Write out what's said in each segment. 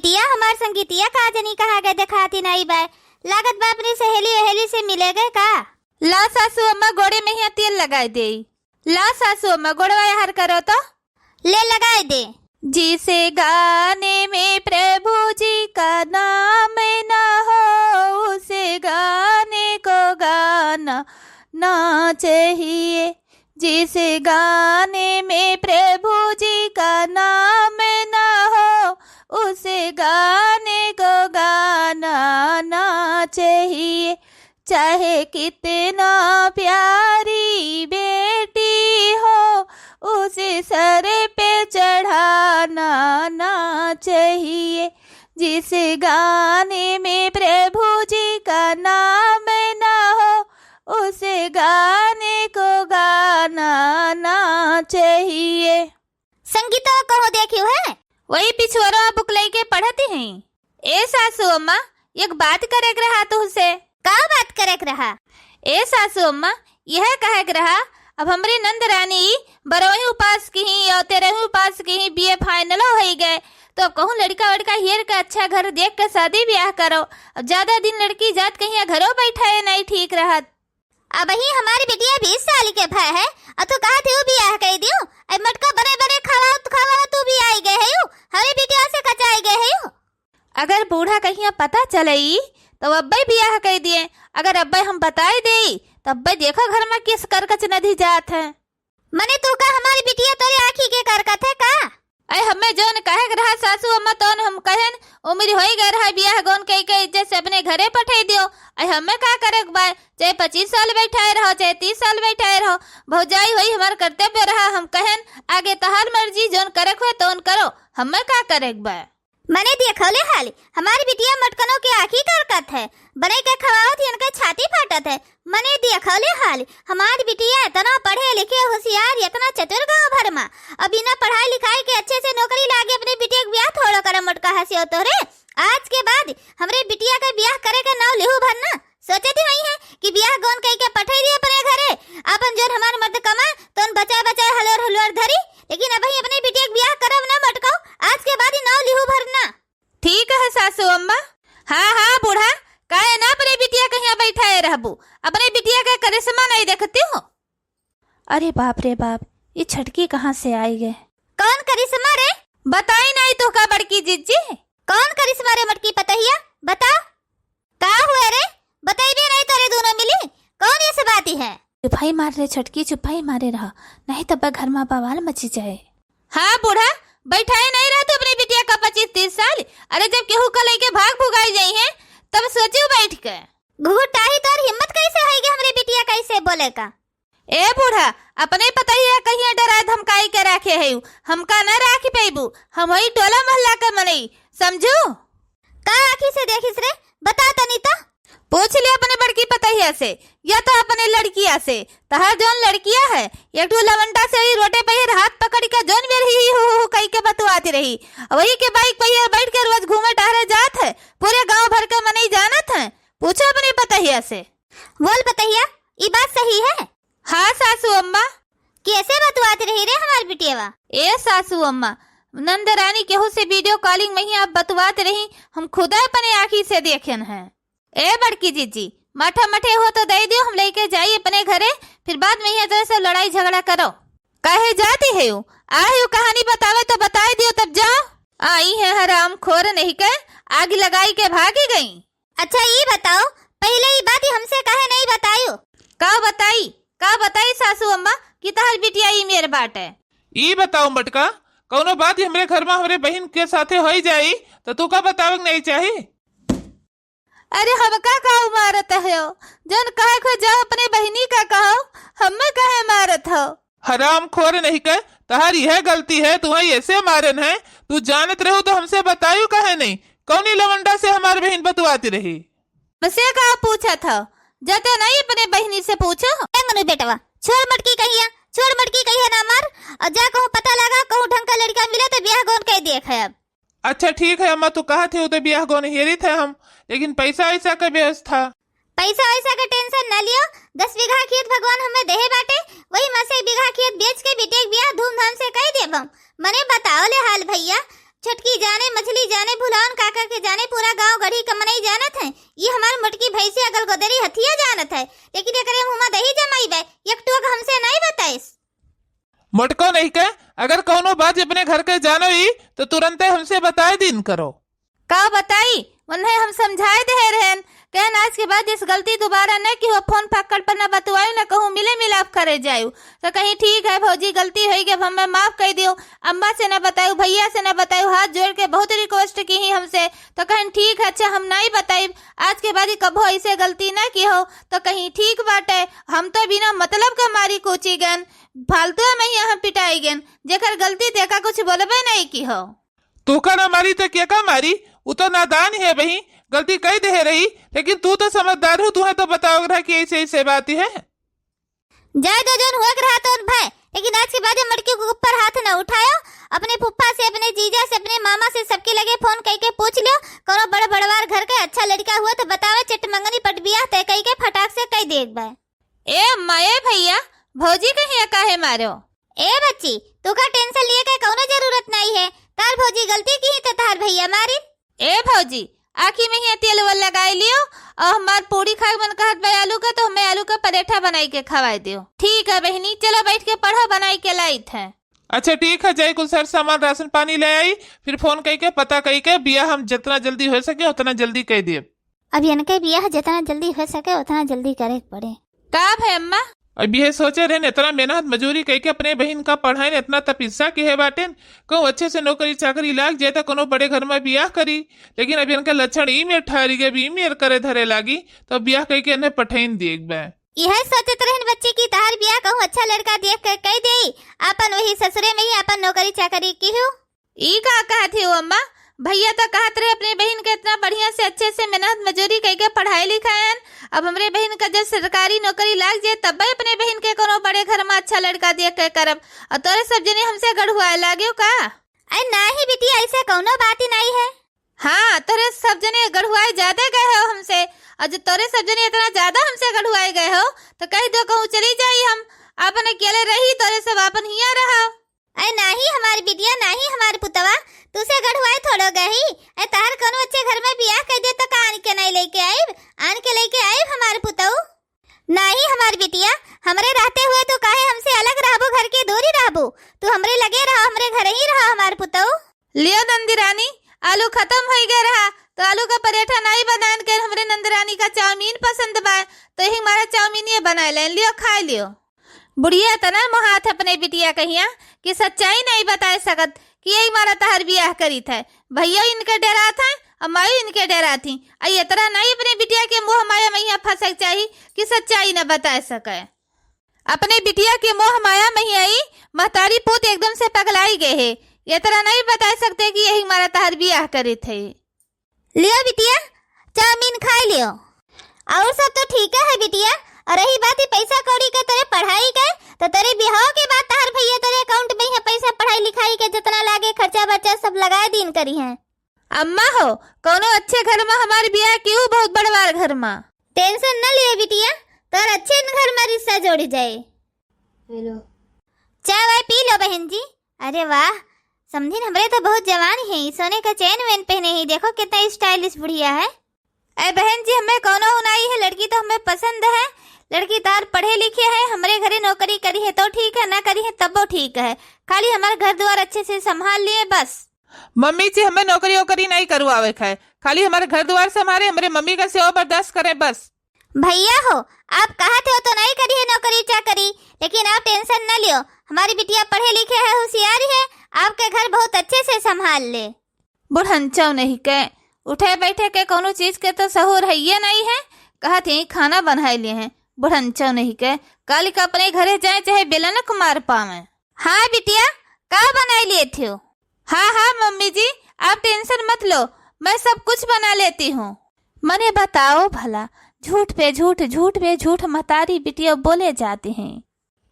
बिटिया हमार संगीतिया का जनी कहा गए दिखाती नहीं बा, लागत बा अपनी सहेली से मिले गए का। ला सासू अम्मा गोड़े में ही तेल लगाए दे। ला सासू अम्मा गोड़वा हर करो तो ले लगाए दे। जिसे गाने में प्रभु जी का नाम न हो उसे गाने को गाना ना चाहिए। जिसे गाने में प्रभु जी का नाम न हो उसे गाने को गाना ना चाहिए। चाहे कितना प्यारी बेटी हो उसे सर पे चढ़ाना ना चाहिए। जिस गाने में प्रभु जी का नाम न हो उसे गाने को गाना ना चाहिए। संगीता कहो देखियो है वही पिछुआरा बुक लेके पढ़ते हैं। ए सासू अम्मा एक बात करे रहा तुझसे। का बात करे रहा? ए सासू अम्मा यह कहे रहा अब हमरे नंद रानी बरोही उपास की ही और तेरहवीं उपास की ही बीए फाइनल हो गए तो अब कहूँ लड़का वड़का हेर का अच्छा घर देख कर शादी ब्याह करो। अब ज्यादा दिन लड़की जात कहीं घरों बैठाए नहीं ठीक रहा। अब ही हमारी बिटिया 20 साल के भाई है और तू कहा थे ब्याह कर दियो। अब मटका बड़े बड़े खावा तू भी आई गए है हमारी बिटिया से कचाई गए है। अगर बूढ़ा कहीं पता चलई तो अब्बे ब्याह कर दिए। अगर अब्बे हम बताए दे तो अब्बे देखो घर में किस करकच नदी जात है। मने तू का हमारी बिटिया तेरे आँखी के करकत है का? अरे हमें जोन कहे रहा सासू अम्मा तो हम कहन उम्र हो गए रहा ब्याह गोन कह के इज्जत से अपने घरे पठे दियो। अरे हमें का करे बाय चाहे 25 साल बैठाए रहो चाहे 30 साल बैठाए रहो भौजाई वही हमारा कर्तव्य रहा। हम कहन आगे तहार मर्जी जोन करे हुए तो करो हमें का करे बाय। मने देखो ले हाल हमारी बिटिया मटकनों के आँखी करकत है बने के खवावत ही उनके छाती फाटत है। मने देखो ले हाल हमारी बिटिया इतना पढ़े लिखे होशियार इतना चतुर गाँव भर में अब बिना पढ़ाई लिखाई के अच्छे से नौकरी लागे अपने बिटिया के ब्याह थोड़ा करे मटका हंसी तो रे। आज के बाद हमरे बिटिया का ब्याह करे का नाव लेहू भरना सोचे थी वही है कि ब्याह गौन कह के पठे दिए अपने घरे अपन जोन हमार मर्द कमा तो बचा बचा हलोर हलोर धरी। लेकिन अब ही अपने बिटिया के ब्याह करब ना मटकाओ आज के बाद ही नाव लेहू भरना। ठीक है सासू अम्मा। हाँ हाँ बूढ़ा काहे ना अपने बिटिया कहीं बैठाए रहबू अपने बिटिया का करिश्मा नहीं देखती हो। अरे बाप रे बाप ये छटकी कहाँ से आई गए? कौन करिश्मा रे? बताई नहीं तो का बड़की जीजी कौन करिश्मा रे मटकी पतहिया बता का हुए रे? बताइए नहीं तारे दोनों मिली कौन ये सब बाती है? चुपाई मार रहे छटकी चुपाई मारे रहा नहीं तब घर में बवाल मची जाए। हाँ बूढ़ा बैठाए नहीं रहा तो अपनी बिटिया का 25-30 साल। अरे जब केहू को लेके भाग भुगाई जाई है तब सोचो बैठ के घुघुटाही तोर हिम्मत कैसे होएगी हमरे बिटिया कैसे बोले का? ए बूढ़ा अपने पता ही है कहीं डरा धमकाई के रखे है हमका न राखी पेबू हम वही टोला मोहल्ला का मनई समझू। का आँखी से देखिस रे बता तनी तो पूछ ले अपने बड़की पतहिया से या तो अपने लड़किया से। तहर जोन लड़किया है एक तो लवंडा से ही रोटे पे हाथ पकड़ के जोन भी रही हो कहीं के बतवाती रही वही के बाइक पे बैठ के रोज घूमे टहरे जात है पूरे गांव भर का मनई जानत है। पूछो अपने पतहिया से। बोल पतहिया ये बात सही है? हाँ सासू अम्मा। कैसे बतवाती रही रे हमारी बिटिया? ए सासू अम्मा नंद रानी केहू से वीडियो कॉलिंग में ही आप बतवाते रही हम खुदा अपने आँखी से देखेन है। ए बड़की जीजी माठा मठे हो तो दे दियो हम लेके जाइए अपने घरे फिर बाद में यहाँ से लड़ाई झगड़ा करो। काहे जाती है आई कहानी बतावे तो बताए दियो तब जाओ। आई है हराम खोर नहीं के आग लगाई के भागी गई। अच्छा ये बताओ पहले ये बात हमसे काहे नहीं बतायो? का बताई सासू अम्मा कि तहर बिटिया ई मेरे बाट है। ई बताओ मटका कौनो बात हमरे घर में हमरे बहन के साथे हो जाई तो तू का बतावे नहीं चाहिए? अरे हमका का मारत है जन कहे को जाओ अपने बहनी का कहो हमें कहे मारत हो। हराम खोर नहीं के तहारी है गलती है तुम्हें ऐसे मारन है तू जानत रहो तो हमसे बतायू कहे नहीं कौनी लवंडा से हमारी बहन बतवाती रही। बसे का पूछा था जाते नहीं अपने बहनी से पूछो। मनु बेटवा छोड़ मटकी कहिया ना मार और जा कहूँ पता लगा कहूँ ढंग का लड़का मिले तो ब्याह गौन कह देख है। अब अच्छा ठीक है अम्मा तू कहा थे तो ब्याह गौन हेरी थे हम लेकिन पैसा वैसा का व्यवस्था पैसा वैसा का टेंशन न लियो 10 बीघा खेत भगवान हमें देहे बाटे वही में से 1 बीघा खेत बेच के बेटे ब्याह धूमधाम से कह देब। मने बताओ ले हाल भैया छटकी जाने, मछली जाने, भुलावन काका के जाने, पूरा गांव गढ़ी कमनई जानत है। ये हमार मोटकी भैंसी अगल गोदरी हथिया जानत है, लेकिन एकरे मुंह में दही जमाई बे एक टूक हमसे नहीं बताइस। मोटको नहीं के, अगर कौनो बात अपने घर के जानो ही तो तुरंत हमसे बताए दिन करो। का बताई उन्हें हम समझाए दे रहन, कहन आज के बाद इस गलती दोबारा न कि हो, फोन पकड़ पर न बतवायु न कहूँ मिले मिलाप करे जायु। तो कहीं ठीक है भौजी गलती हो गई, हमें माफ कर दियो, अम्मा से न बतायु, भैया से न बतायु, हाथ जोड़ के बहुत रिक्वेस्ट की ही हमसे। तो कहीं ठीक है, अच्छा हम नहीं बताई, आज के बाद कबो ऐसे गलती न की हो। तो कहीं ठीक बाटे, हम तो बिना मतलब का मारी कोची गन, फालतू में यहाँ पिटाई गन, जेकर गलती देखा कुछ बोलबे नहीं की हो। तू का ना मारी तो क्या का मारी, वो तो नादान है बही, गलती कही दे रही, लेकिन तू तो समझदार हो, तुम्हें तो बताओ कि ऐसे ऐसे बात है। जाए तो जोन हुआ रहा तो भाई, लेकिन आज के बाद मटकी के ऊपर हाथ न उठायो। अपने फुफ्फा से, अपने जीजा से, अपने मामा से सबके लगे फोन करके पूछ लियो, करो बड़ बड़वार घर का अच्छा लड़का हुआ तो बतावे, चट मंगनी पट बियाह तय कई के फटाक से कई देख बा। ए माए भैया भौजी कहीं काहे मारो। ए बच्ची तू का टेंशन लिए के कौनो जरूरत नहीं है, तार भौजी गलती की तो तार भैया मारी। ए भौजी आखी में ही तेल वल लगाई लियो, और हमार पूरी खाए मन कहत भाई आलू का, तो हमें आलू का पराठा बनाई के खवाई दियो। ठीक है बहनी, चलो बैठ के पढ़ो, बनाई के लाई थे। अच्छा ठीक है, जाई कुछ सर सामान राशन पानी ले आई, फिर फोन कही के पता कही के बिया हम जितना जल्दी हो सके उतना जल्दी कह दिए। अब इनके बियाह जितना जल्दी हो सके उतना जल्दी करे पड़े। का भाई अम्मा अब ये सोचे रहे इतना मेहनत मजूरी कह के अपने बहन का पढ़ाई ने इतना तपस्या की है बाटे, कहूँ अच्छे से नौकरी चाकरी लाग जाए तो कोनो बड़े घर में बियाह करी, लेकिन अभी इनका लक्षण ई में ठहरी गए, ई में करे धरे लागी, तो बियाह कह के इन्हें पठाइन दिए बे। यह सोचत रहन बच्चे की तार बियाह कहूँ अच्छा लड़का देख कर कह दे, अपन वही ससुरे में ही अपन नौकरी चाकरी की हो। ई का कहती हो अम्मा, भैया तो कहत रहे अपने बहन के इतना बढ़िया से अच्छे से मेहनत मजूरी करके पढ़ाई लिखायन, अब हमरे बहन का जब सरकारी नौकरी लाग जाए तब अपने बहन के कोनो बड़े घर में अच्छा लड़का देख के करब, और तोरे सब जने हमसे गढ़ुआ लागियो का। अरे नहीं बेटी ऐसा कौनो बात ही नहीं है। हाँ तोरे सब जने गढ़ुआए ज्यादा गए हो हमसे, और जो तोरे सब जने इतना ज्यादा हमसे गढ़ुआए गए हो तो कह दो कहूँ चली जाई, हम अपन अकेले रही, तोरे सब अपन हिया रहो। अरे नहीं हमारी बिटिया, नहीं हमारे पुतवा, तुसे गढ़वाए थोड़ो गही। अरे तार कोनो अच्छे घर में बियाह कर दे तो कान के नहीं लेके आइब, आन के लेके आइब हमारे पुतऊ। नहीं हमारी बिटिया, हमरे रहते हुए तो काहे हमसे अलग रहबो, घर के दूरी रहबो, तू हमरे लगे रहो, हमरे घर ही रहो हमारे पुतऊ। लियो नंदरानी, आलू खत्म हो गया रहा तो आलू का पराठा नहीं बनान के हमरे नंदरानी का चाउमीन पसंद बा, तो ही हमारा चाउमीन ये बना ले लियो, खा लियो। बुढ़िया तना मोहाथ अपने बिटिया कहिया कि सच्चाई नहीं बता सकत कि यही मारा तहर बियाह करी थे, भैया इनके डरा था और माई इनके डरा थी, ये तरह नहीं अपने बिटिया के मुँह माया मैया फंसक चाहिए कि सच्चाई न बता सके। अपने बिटिया के मोह माया में आई महतारी पोत एकदम से पगलाई गए है, ये तरह नहीं बता सकते कि यही हमारा तहर बियाह करे थे। लियो बिटिया चाउमीन खा लियो, और सब तो ठीक है बिटिया। और रही बात पैसा कौड़ी के तेरे पढ़ाई के, तो तेरे बिहाव के बाद तार भैया तेरे अकाउंट में है पैसा पढ़ाई लिखाई के जितना लागे खर्चा बर्चा सब लगाए दिन करी है। अम्मा हो कोनो अच्छे घर में हमारे बियाह क्यों, बहुत बड़वार घर में। टेंशन न लिए बिटिया, तोर अच्छे घर में रिश्ता जोड़ जाए। हेलो चाय वाय पी लो बहन जी। अरे वाह समझी हमरे तो बहुत जवान है, सोने का चैन वैन पहने ही, देखो कितना स्टाइलिश बुढ़िया है। अरे बहन जी हमें कोनो उनाई है, लड़की तो हमें पसंद है, लड़की तार पढ़े लिखे है, हमारे घरे नौकरी करी है तो ठीक है, ना करी है तब वो ठीक है, खाली हमारा घर द्वार अच्छे से संभाल लिए बस। मम्मी जी हमें नौकरी वोकरी नहीं करवावे है, खाली हमारे घर द्वार से हमारे मम्मी का सेवा बर्दाश्त करे बस। भैया हो आप कहते हो तो नहीं करी है नौकरी चाकरी, लेकिन आप टेंशन न लियो, हमारी बिटिया पढ़े लिखे है, होशियार है, आपके घर बहुत अच्छे से संभाल ले। बुढ़ंचौ नहीं के उठे बैठे के कोनो चीज के तो सहूर है ये नहीं है, कहते हैं खाना बनाए लिए हैं, बुढ़ंचौ नहीं के कल का अपने घरे जाए चाहे बेलन मार पावे। हाँ बिटिया का बनाए लिए थे? हाँ हाँ मम्मी जी आप टेंशन मत लो, मैं सब कुछ बना लेती हूँ। मने बताओ भला झूठ पे झूठ, झूठ पे झूठ महतारी बिटिया बोले जाते हैं।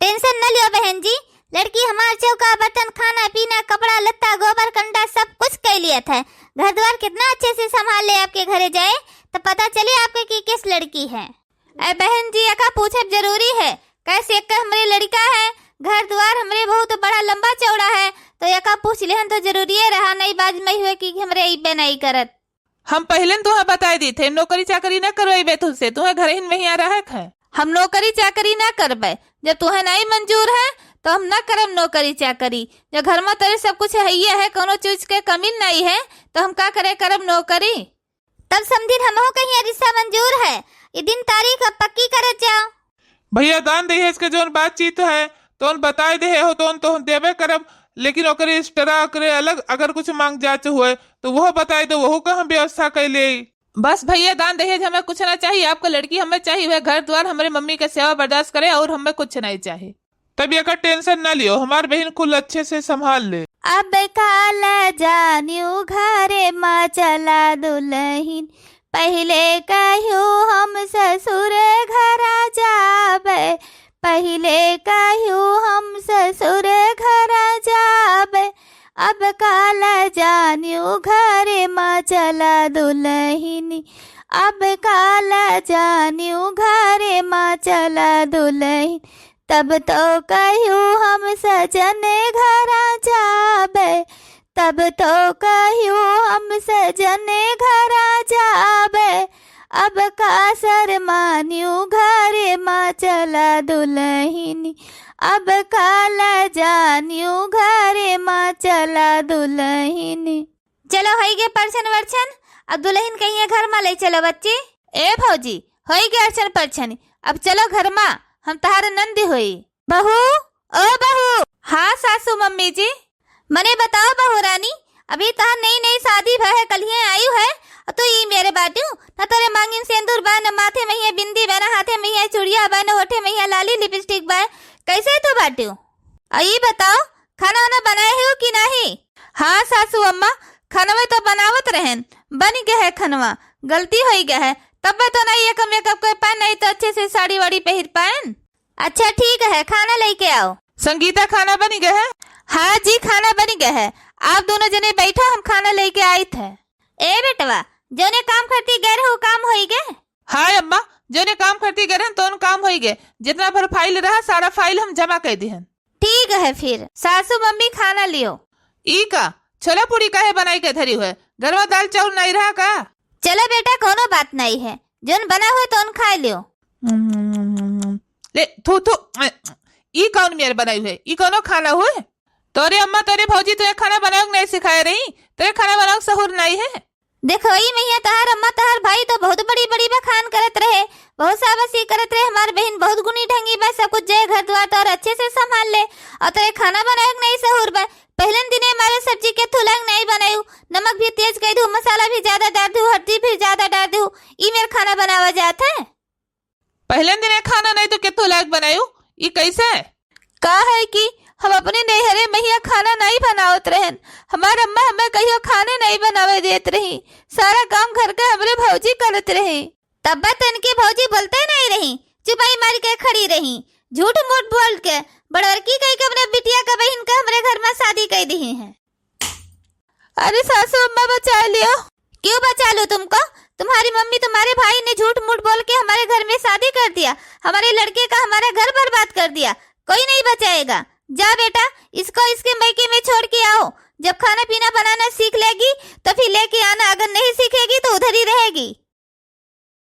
टेंशन न लियो बहन जी, लड़की हमारे चौका बर्तन खाना पीना कपड़ा लत्ता गोबर कंडा सब कुछ कर लिया था, घर द्वार कितना अच्छे से संभाल ले, आपके घरे जाए तो पता चले आपके की किस लड़की है। बहन जी का पूछब जरूरी है, कैसे एक हमारी लड़का है घर द्वार हमरे बहुत बड़ा लंबा चौड़ा है, तो यका पूछ लेहन तो जरूरी रहा, नहीं बाज में हुए कि हमरे इबे नहीं करत। हम पहले तुम्हें बता दी थे नौकरी चाकरी न करवाइबे तुझसे, तुम्हें घर में ही रहत है। हम नौकरी चाकरी ना करबे, जब तुम्हें नहीं मंजूर है तो हम ना करब नौकरी चाकरी। जब घर में तेरे सब कुछ है, ये है कोनो चीज के कमी नहीं है, तो हम का करे करब नौकरी। तब समझिन हमहू कहीं रिश्ता मंजूर है, ये दिन तारीख अब पक्की करे जाओ। भैया दान दहेज के जोन बातचीत है तो बताए दे हो तो देवे करब, लेकिन ओकरे एक्स्ट्रा ओकरे अलग अगर कुछ मांग जाच हुए तो वह बताए दो, वह का हम व्यवस्था कैले। बस भैया दान दहेज हमें कुछ ना चाहिए, आपको लड़की हमें चाहिए, वह घर द्वार हमारे मम्मी का सेवा बर्दाश्त करे और हमें कुछ नहीं चाहिए। तब ये का टेंशन ना लियो, हमार बहन कुल अच्छे से संभाल ले। अब काला जानियो घरे माँ चला दुल्हन, पहले कहियो हम ससुर घरा जाबे, पहले कहियो हम ससुर घरा जाबे। अब काला जानियो घरे माँ चला दुल्हन, अब काला जानियो घरे माँ चला दुल्हन, तब तो कहियो हम सजन घरा जाबे, तब तो कहियो हम सजन घरा जाबे। अब का शरमानियो घरे माँ चला दुल्हन, अब काला जानियो घरे माँ चला दुल्हन। चलो है गे परछन वर्छन, अब दुल्हन कहीं घर में ले चलो बच्चे। ए भौजी हो गए अर्चन परछन, अब चलो घर में, हम तहार नंदी हुई। बहू, ओ बहू। हाँ सासू मम्मी जी। मने बताओ बहू रानी, अभी तहार नई नई शादी भय है, कल ही आई है, तो ये मेरे बाटू न तेरे मांगिन सिंदूर बा, न माथे में ही बिंदी बा, न हाथे में ही चूड़िया बा, न होठे में ही लाली लिपस्टिक बा, कैसे तो बाटू? ये बताओ खाना वाना बनाए हो कि नहीं? हाँ सासू अम्मा, खानवा तो बनावत रहन, बन गया है खानवा, गलती हो गया है, तब तो नहीं एक मेकअप कर पाए, नहीं तो अच्छे से साड़ी वाड़ी पहन पाए। अच्छा ठीक है, खाना लेके आओ। संगीता खाना बन गया है? हाँ जी खाना बन गया है, आप दोनों जने बैठो, हम खाना लेके आए थे। ए बेटवा, जो ने काम करती गए हो काम हो गए? हाँ अम्मा, जो ने काम करती गए तो उन काम हो गए, जितना भर फाइल रहा सारा फाइल हम जमा कर दी। ठीक है फिर सासू मम्मी खाना लियो। ई का छोला पूरी काहे बनाई के धरी हुए, घर में दाल चावल नहीं रहा का? चलो बेटा कोनो बात नहीं है, जोन बना हुआ तो उन खा लियो। ले थू थू, ई कौन मेरे बनाई हुए, ई कोनो खाना हुए? तोरे अम्मा तोरे भौजी तुझे खाना बनाओ नहीं सिखाए रही, तेरे खाना बनाओ सहूर नहीं है। देखो ई मैया तहार अम्मा तहार भाई तो बहुत बड़ी बड़ी बखान करत रहे, बहुत साबसी करत रहे, हमार बहन बहुत गुनी ढंगी बा, सब कुछ जय घर द्वार तो और अच्छे से संभाल ले, और तेरे खाना बनाए नहीं सहूर बा। पहले दिने हमारे सब्जी के थुलंग नहीं बनायू, नमक भी तेज कर दू, मसाला भी ज्यादा डाल दू, हल्दी भी ज्यादा डाल दू, ई मेरे खाना बनावा जाता है। पहले दिने खाना नहीं तो कितो लायक बनायू, ई कैसे का है कि हम अपने नैहरे मैया खाना नहीं बनावत रहन, हमार अम्मा हमें कहियो खाने नहीं बनावे देत रही, सारा काम घर का हमरे भौजी करत रही। तब तनके भौजी बोलते नहीं रही, चुपाई मार के खड़ी रही, झूठ मूठ बोल के बड़वरकी कही के अपने बिटिया का बहन का हमरे घर में शादी कर दी है। अरे सासू अम्मा बचा लियो। क्यों बचा लो तुमको? तुम्हारी मम्मी तुम्हारे भाई ने झूठ मूठ बोल के हमारे घर में शादी कर दिया, हमारे लड़के का हमारा घर बर्बाद कर दिया, कोई नहीं बचाएगा। जा बेटा इसको इसके मैके में छोड़ के आओ, जब खाना पीना बनाना सीख लेगी तो फिर लेके आना, अगर नहीं सीखेगी तो उधर ही रहेगी।